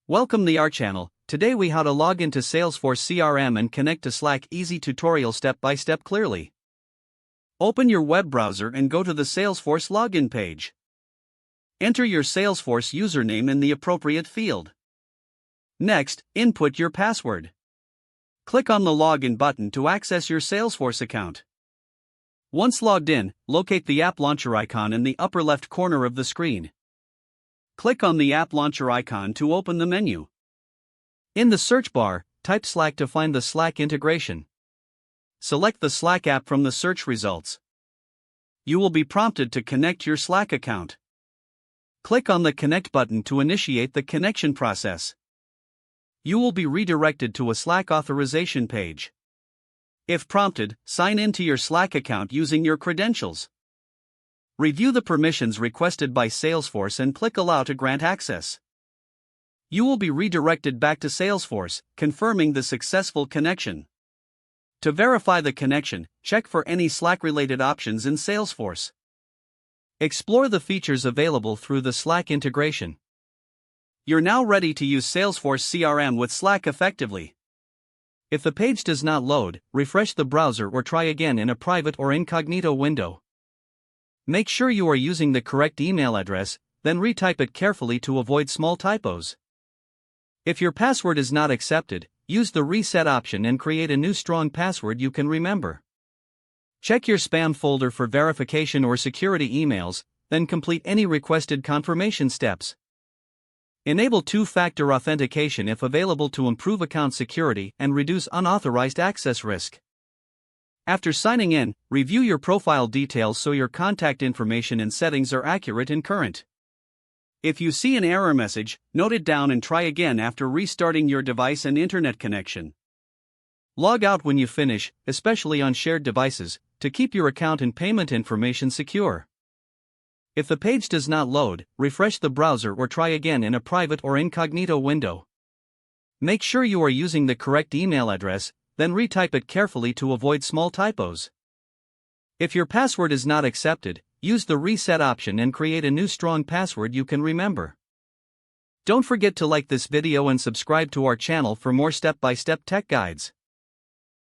Welcome to our channel. Today we how to log into Salesforce CRM and connect to Slack. Easy tutorial step by step clearly. Open your web browser and go to the Salesforce login page. Enter your Salesforce username in the appropriate field. Next, input your password. Click on the login button to access your Salesforce account. Once logged in, locate the app launcher icon in the upper left corner of the screen. Click on the app launcher icon to open the menu. In the search bar, type Slack to find the Slack integration. Select the Slack app from the search results. You will be prompted to connect your Slack account. Click on the Connect button to initiate the connection process. You will be redirected to a Slack authorization page. If prompted, sign in to your Slack account using your credentials. Review the permissions requested by Salesforce and click Allow to grant access. You will be redirected back to Salesforce, confirming the successful connection. To verify the connection, check for any Slack-related options in Salesforce. Explore the features available through the Slack integration. You're now ready to use Salesforce CRM with Slack effectively. If the page does not load, refresh the browser or try again in a private or incognito window. Make sure you are using the correct email address, then retype it carefully to avoid small typos. If your password is not accepted, use the reset option and create a new strong password you can remember. Check your spam folder for verification or security emails, then complete any requested confirmation steps. Enable two-factor authentication if available to improve account security and reduce unauthorized access risk. After signing in, review your profile details so your contact information and settings are accurate and current. If you see an error message, note it down and try again after restarting your device and internet connection. Log out when you finish, especially on shared devices, to keep your account and payment information secure. If the page does not load, refresh the browser or try again in a private or incognito window. Make sure you are using the correct email address, then retype it carefully to avoid small typos. If your password is not accepted, use the reset option and create a new strong password you can remember. Don't forget to like this video and subscribe to our channel for more step-by-step tech guides.